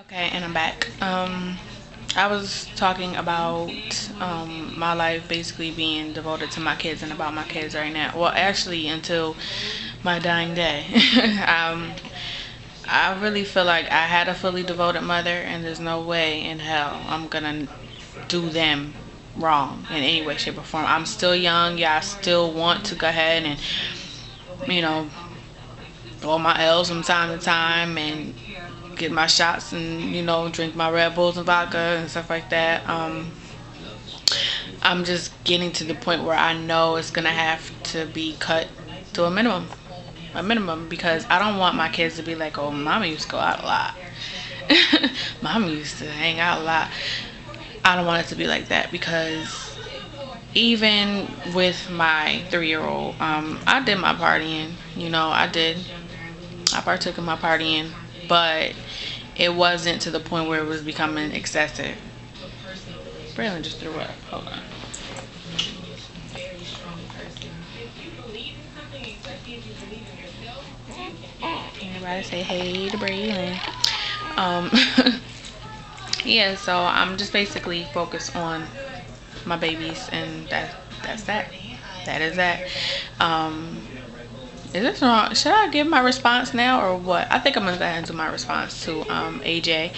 Okay, and I'm back. I was talking about my life basically being devoted to my kids and about my kids right now. Well, actually, until my dying day. um, I really feel like I had a fully devoted mother, and there's no way in hell I'm gonna do them wrong in any way, shape, or form. I'm still young. Yeah, I still want to go ahead and, you know, roll my L's from time to time and get my shots and drink my Red Bulls and vodka and stuff like that. I'm just getting to the point where I know it's gonna have to be cut to a minimum, because I don't want my kids to be like, oh, mama used to go out a lot. Mama used to hang out a lot. I don't want it to be like that, because even with my 3-year-old, I did my partying. I partook in my partying, but it wasn't to the point where it was becoming excessive. Braylon just threw up. Hold on. Everybody say hey to Braylon. Um, yeah, so I'm just basically focused on my babies, and that's that. That is that. Is this wrong? Should I give my response now or what? I think I'm gonna go ahead and do my response to AJ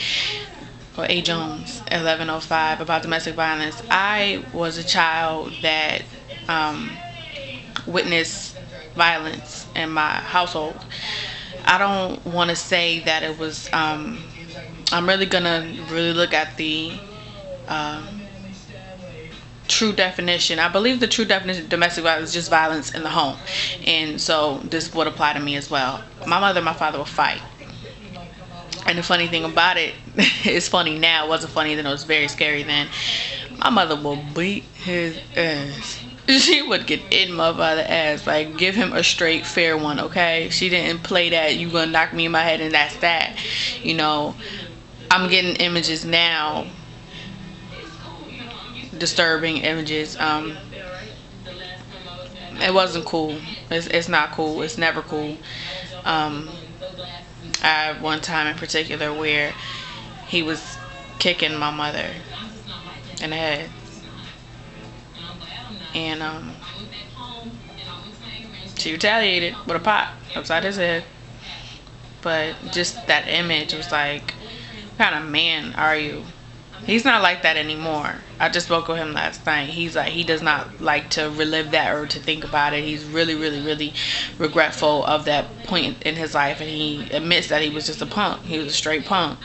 or ajones1105 about domestic violence. I was a child that witnessed violence in my household. I don't want to say that it was. I'm really gonna look at the true definition. I believe the true definition of domestic violence is just violence in the home, and so this would apply to me as well. My mother and my father would fight, and the funny thing about it, it's funny now. It wasn't funny then. It was very scary then. My mother will beat his ass. She would get in my father's ass, like give him a straight fair one. Okay, she didn't play that you gonna knock me in my head and that's that. I'm getting images now, disturbing images. It wasn't cool. It's not cool. It's never cool. I had one time in particular where he was kicking my mother in the head, and she retaliated with a pot upside his head. But just that image was like, what kind of man are you? He's not like that anymore. I just spoke with him last night. He's like, he does not like to relive that or to think about it. He's really, really, really regretful of that point in his life, and he admits that he was just a punk. He was a straight punk,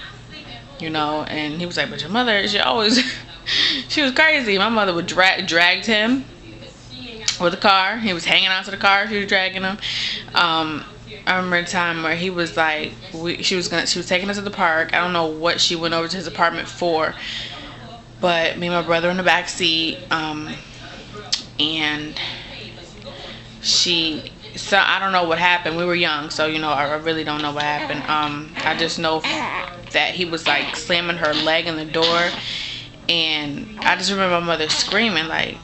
and he was like, but your mother, she always, she was crazy. My mother would dragged him with the car. He was hanging onto the car. She was dragging him. I remember a time where he was like, she was taking us to the park. I don't know what she went over to his apartment for, but me and my brother in the back seat, and so I don't know what happened. We were young, so I really don't know what happened. I just know that he was like slamming her leg in the door, and I just remember my mother screaming like.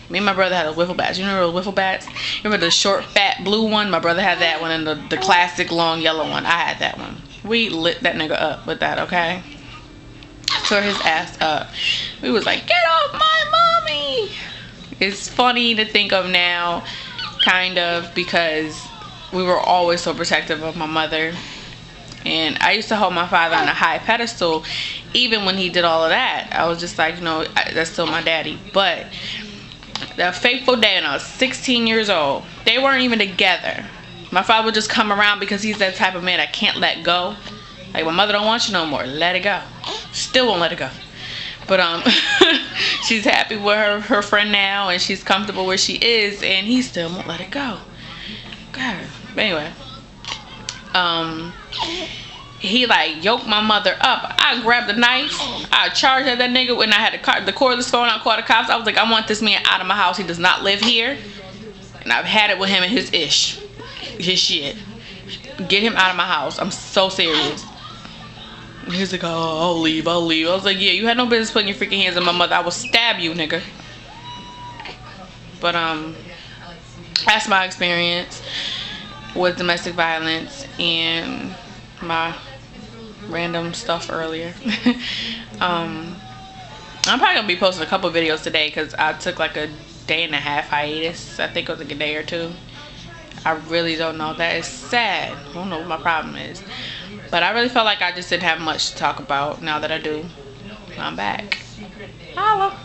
Me and my brother had a wiffle bats. You remember the wiffle bats? You remember the short, fat, blue one? My brother had that one, and the classic, long, yellow one. I had that one. We lit that nigga up with that, okay? Tore his ass up. We was like, get off my mommy! It's funny to think of now, kind of, because we were always so protective of my mother. And I used to hold my father on a high pedestal, even when he did all of that. I was just like, that's still my daddy. But that fateful day when I was 16 years old, they weren't even together. My father would just come around because he's that type of man that can't let go. Like, my mother don't want you no more. Let it go. Still won't let it go. But she's happy with her friend now, and she's comfortable where she is, and he still won't let it go. God. But anyway, he like yoked my mother up. I grabbed a knife. I charged at that nigga when I had the cordless phone. I called the cops. I was like, I want this man out of my house. He does not live here, and I've had it with him and his shit. Get him out of my house. I'm so serious. And he's like, oh, I'll leave. I was like, yeah, you had no business putting your freaking hands on my mother. I will stab you, nigga. But that's my experience with domestic violence, and my random stuff earlier. I'm probably gonna be posting a couple videos today because I took like a day and a half hiatus. I think it was like a day or two. I really don't know. That is sad. I don't know what my problem is. But I really felt like I just didn't have much to talk about. Now that I do, I'm back. Holla.